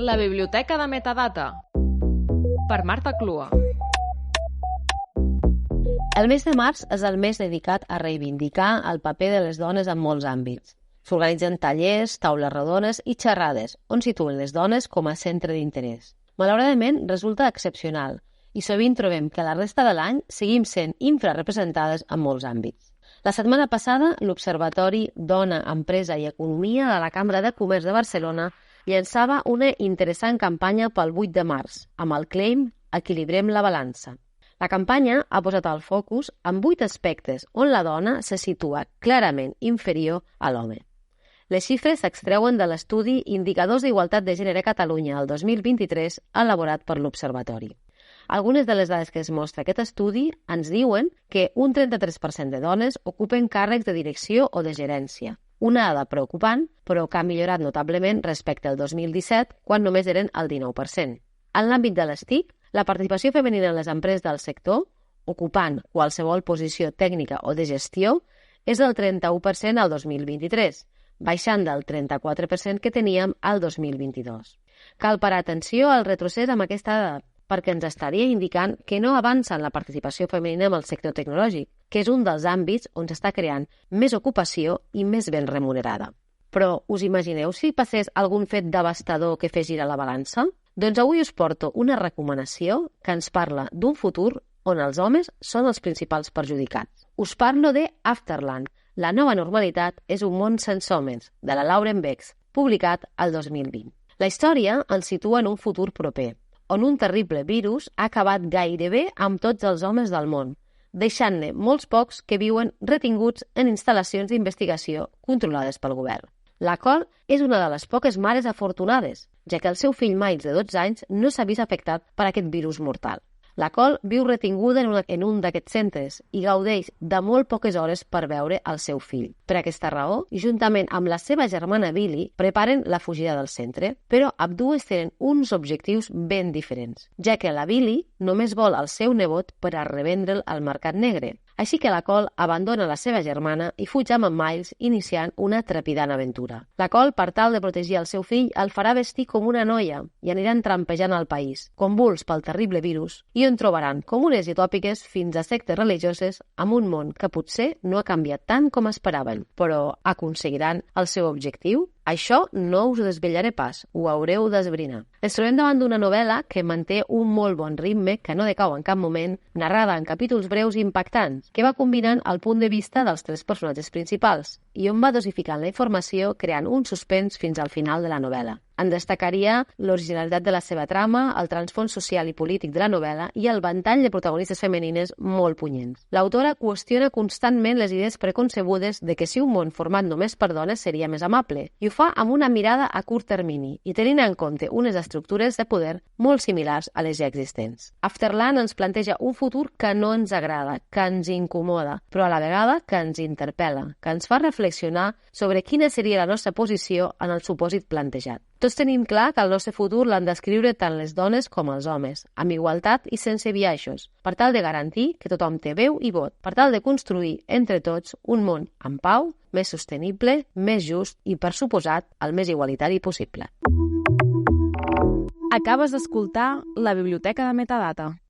La biblioteca de metadata, per Marta Clua. El mes de març és el mes dedicat a reivindicar el paper de les dones en molts àmbits. S'organitzen tallers, taules rodones i xerrades, on situen les dones com a centre d'interès. Malauradament, resulta excepcional i sovint trobem que la resta de l'any seguim sent infrarepresentades en molts àmbits. La setmana passada, l'Observatori Dona, Empresa i Economia de la Cambra de Comerç de Barcelona llançava una interessant campanya pel 8 de març, amb el claim «Equilibrem la balança». La campanya ha posat el focus en 8 aspectes on la dona se situa clarament inferior a l'home. Les xifres s'extreuen de l'estudi Indicadors d'Igualtat de Gènere a Catalunya el 2023 elaborat per l'Observatori. Algunes de les dades que es mostra aquest estudi ens diuen que un 33% de dones ocupen càrrecs de direcció o de gerència. Una dada preocupant, però que ha millorat notablement respecte al 2017, quan només eren el 19%. En l'àmbit de les TIC, la participació femenina en les empreses del sector, ocupant qualsevol posició tècnica o de gestió, és del 31% al 2023, baixant del 34% que teníem al 2022. Cal parar atenció al retrocés amb aquesta dada, perquè ens estaria indicant que no avança en la participació femenina en el sector tecnològic, que és un dels àmbits on s'està creant més ocupació i més ben remunerada. Però us imagineu si passés algun fet devastador que fes girar la balança? Doncs avui us porto una recomanació que ens parla d'un futur on els homes són els principals perjudicats. Us parlo de Afterland, la nova normalitat és un món sense homes, de la Lauren Bex, publicat el 2020. La història ens situa en un futur proper, on un terrible virus ha acabat gairebé amb tots els homes del món, deixant-ne molts pocs que viuen retinguts en instal·lacions d'investigació controlades pel govern. La Col és una de les poques mares afortunades, ja que el seu fill Miles, de 12 anys, no s'ha vist afectat per aquest virus mortal. La Col viu retinguda en un d'aquests centres i gaudeix de molt poques hores per veure el seu fill. Per aquesta raó, juntament amb la seva germana Billy, preparen la fugida del centre, però ambdues tenen uns objectius ben diferents, ja que la Billy només vol el seu nebot per a revendre'l al mercat negre. Així que la Col abandona la seva germana i fuig amb en Miles, iniciant una trepidant aventura. La Col, per tal de protegir el seu fill, el farà vestir com una noia i aniran trampejant al país, convuls pel terrible virus, i on trobaran comunes i utòpiques fins a sectes religioses amb un món que potser no ha canviat tant com esperaven, però aconseguiran el seu objectiu? Això no us ho desvetllaré pas, ho haureu d'esbrinar. Ens trobem davant d'una novel·la que manté un molt bon ritme, que no decau en cap moment, narrada en capítols breus i impactants, que va combinant el punt de vista dels 3 personatges principals i on va dosificant la informació creant un suspens fins al final de la novel·la. En destacaria l'originalitat de la seva trama, el transfons social i polític de la novel·la i el ventall de protagonistes femenines molt punyents. L'autora qüestiona constantment les idees preconcebudes de que si un món format només per dones seria més amable, i ho fa amb una mirada a curt termini i tenint en compte unes estructures de poder molt similars a les ja existents. Afterland ens planteja un futur que no ens agrada, que ens incomoda, però a la vegada que ens interpel·la, que ens fa reflexionar sobre quina seria la nostra posició en el supòsit plantejat. Tots tenim clar que el nostre futur l'han d'escriure tant les dones com els homes, amb igualtat i sense biaixos, per tal de garantir que tothom té veu i vot, per tal de construir entre tots un món en pau, més sostenible, més just i, per suposat, el més igualitari possible. Acabes d'escoltar La biblioteca de metadata.